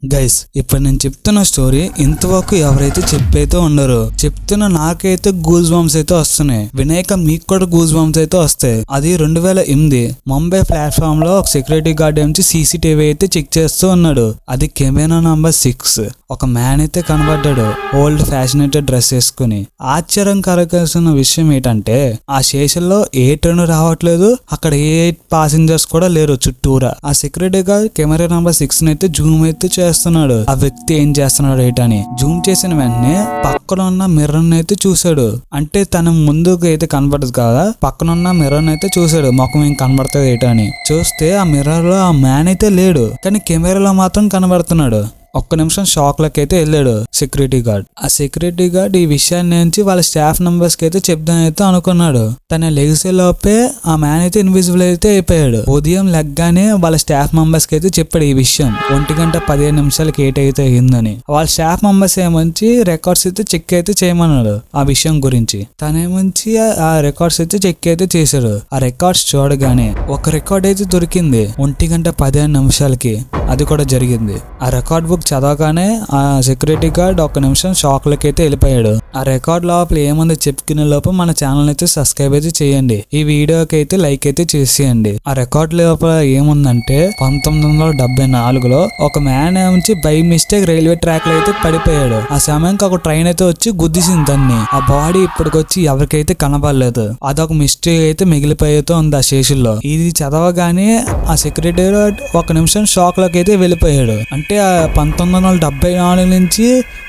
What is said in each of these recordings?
Guys ఇప్పుడు నేను చెప్తున్న స్టోరీ ఇంతవరకు ఎవరైతే చెప్పైతే ఉండరు. చెప్తున్న నాకైతే గూజ్ బంప్స్ అయితే వస్తున్నాయి. వినాయక మీకు కూడా గూజ్ బంప్స్ అయితే వస్తాయి. అది 2008 ముంబై ప్లాట్ఫామ్ లో ఒక సెక్యూరిటీ గార్డ్ నుంచి సీసీటీవీ అయితే చెక్ చేస్తూ ఉన్నాడు. అది కెమెరా నంబర్ 6. ఒక మ్యాన్ అయితే కనబడ్డాడు ఓల్డ్ ఫ్యాషనేటెడ్ డ్రెస్ వేసుకుని. ఆశ్చర్యం కలగాల్సిన విషయం ఏంటంటే ఆ స్టేషన్ లో ఏ ట్రైన్ రావట్లేదు, అక్కడ ఏ పాసింజర్స్ కూడా లేరు చుట్టూరా. ఆ సెక్యూరిటీ గార్డ్ కెమెరా నంబర్ 6 అయితే జూమ్ అయితే చేస్తున్నాడు. ఆ వ్యక్తి ఏం చేస్తున్నాడు ఏంటని జూమ్ చేసిన వెంటనే పక్కన ఉన్న మిర్రర్ అయితే చూసాడు. అంటే తన ముందుకు అయితే కనబడదు కదా, పక్కన ఉన్న మిర్రర్ అయితే చూసాడు. ముఖం ఏం కనబడుతుంది ఏంటని చూస్తే ఆ మిర్రర్ లో ఆ మ్యాన్ అయితే లేడు, కానీ కెమెరాలో మాత్రం కనబడుతున్నాడు. ఒక్క నిమిషం షాక్ లకి అయితే వెళ్ళాడు సెక్యూరిటీ గార్డ్. ఆ సెక్యూరిటీ గార్డ్ ఈ విషయాన్ని నుంచి వాళ్ళ స్టాఫ్ మెంబర్స్ కి అయితే చెప్దానైతే అనుకున్నాడు. తన లెగ్సే లోపే ఆ మ్యాన్ అయితే ఇన్విజిబుల్ అయితే అయిపోయాడు. ఉదయం లెగ్గానే వాళ్ళ స్టాఫ్ మెంబర్స్ కి అయితే చెప్పాడు ఈ విషయం. 1:15 ఏటైతే అయిందని. వాళ్ళ స్టాఫ్ మెంబర్స్ ఏమంచి రికార్డ్స్ అయితే చెక్ అయితే చేయమన్నాడు ఆ విషయం గురించి. తనేమంచి ఆ రికార్డ్స్ అయితే చెక్ అయితే చేశాడు. ఆ రికార్డ్స్ చూడగానే ఒక రికార్డ్ అయితే దొరికింది 1:15. అది కూడా జరిగింది. ఆ రికార్డ్ బుక్ చదవగానే ఆ సెక్యూరిటీ గార్డ్ ఒక్క నిమిషం షాక్ లకి అయితే వెళ్ళిపోయాడు. ఆ రికార్డ్ లోపల ఏముంది చెప్పుకునే లోపు మన ఛానల్ అయితే సబ్స్క్రైబ్ అయితే చేయండి. ఈ వీడియోకి అయితే లైక్ అయితే చేసేయండి. ఆ రికార్డ్ లోపల ఏముందంటే 1974లో ఒక మ్యాన్ నుంచి బై మిస్టేక్ రైల్వే ట్రాక్ లో అయితే పడిపోయాడు. ఆ సమయానికి ఒక ట్రైన్ అయితే వచ్చి గుద్దేసింది దాన్ని. ఆ బాడీ ఇప్పటికొచ్చి ఎవరికైతే కనబడలేదు. అదొక మిస్టేక్ అయితే మిగిలిపోయేతో ఉంది ఆ స్టేషన్ లో. ఇది చదవగానే ఆ సెక్యూరిటీ గార్డ్ ఒక నిమిషం షాక్ లోకి అయితే వెళ్ళిపోయాడు. అంటే 1974 నుంచి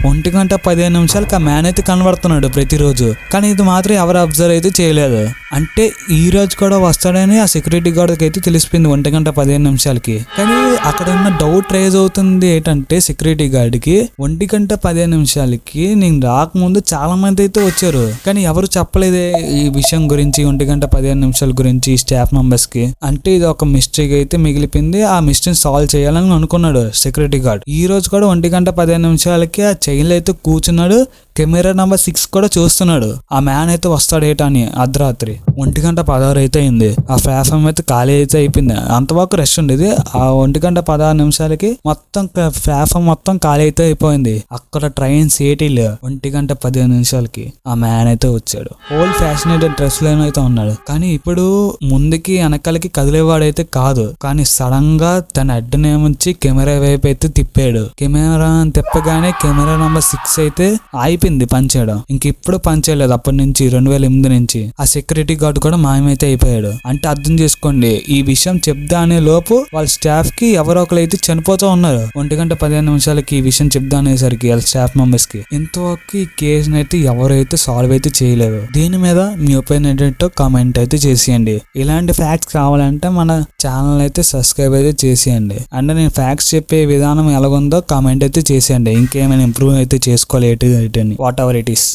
1:15 ఆ మ్యాన్ అయితే కనబడుతున్నాడు ప్రతిరోజు. కానీ ఇది మాత్రం ఎవరు అబ్జర్వ్ అయితే చేయలేదు. అంటే ఈ రోజు కూడా వస్తాడని ఆ సెక్యూరిటీ గార్డ్కి అయితే తెలిసిపోయింది 1:15. కానీ అక్కడ ఉన్న డౌట్ రైజ్ అవుతుంది ఏంటంటే సెక్యూరిటీ గార్డ్ కి 1:15 నేను రాకముందు చాలా మంది అయితే వచ్చారు, కానీ ఎవరు చెప్పలేదే ఈ విషయం గురించి 1:15 గురించి స్టాఫ్ మెంబర్స్ కి. అంటే ఇది ఒక మిస్టేక్ అయితే మిగిలిపోయింది. ఆ మిస్టేక్ సాల్వ్ చేయాలని అనుకున్నాడు సెక్యూరిటీ గార్డ్. ఈ రోజు కూడా 1:15 ఆ చైన్లో అయితే కూర్చున్నాడు. కెమెరా నంబర్ 6 కూడా చూస్తున్నాడు ఆ మ్యాన్ అయితే వస్తాడేటని. అర్ధరాత్రి 1:16 అయితే అయింది. ఆ ప్లాట్ఫామ్ అయితే ఖాళీ అయితే అయిపోయింది. అంతవరకు రష్ ఉండేది. ఆ 1:16 మొత్తం ప్లాట్ఫామ్ మొత్తం ఖాళీ అయితే అయిపోయింది. అక్కడ ట్రైన్స్ ఏటీ లేవు. 1:15 ఆ మ్యాన్ అయితే వచ్చాడు. ఓల్డ్ ఫ్యాషనేటెడ్ డ్రెస్ లో అయితే ఉన్నాడు. కానీ ఇప్పుడు ముందుకి వెనకాలకి కదిలేవాడైతే కాదు. కానీ సడన్ గా తన అడ్డనేమించి కెమెరా వైపు అయితే తిప్పాడు. కెమెరా తిప్పగానే కెమెరా నంబర్ 6 అయితే అయిపోయింది పనిచేయడం. ఇంక ఇప్పుడు పనిచేయలేదు అప్పటి నుంచి 2008 నుంచి. ఆ సెక్యూరిటీ గార్డ్ కూడా మాయమైతే అయిపోయాడు. అంటే అర్థం చేసుకోండి, ఈ విషయం చెప్దా అనే లోపు వాళ్ళ స్టాఫ్ కి ఎవరో ఒకరు అయితే చనిపోతూ ఉన్నారు. 1:15 ఈ విషయం చెప్దా అనేసరికి వాళ్ళ స్టాఫ్ మెంబర్స్ కి. ఇంతవరకు ఈ కేసుని అయితే ఎవరైతే సాల్వ్ అయితే చేయలేదు. దీని మీద మీ ఒపీనియన్ ఏంటో కామెంట్ అయితే చేసేయండి. ఇలాంటి ఫ్యాక్ట్స్ కావాలంటే మన ఛానల్ అయితే సబ్స్క్రైబ్ అయితే చేసేయండి. అంటే నేను ఫ్యాక్ట్స్ చెప్పే విధానం ఎలాగుందో కామెంట్ అయితే చేసేయండి. ఇంకేమైనా ఇంప్రూవ్ అయితే చేసుకోవాలి వాట్ ఎవర్ ఇట్ ఈస్.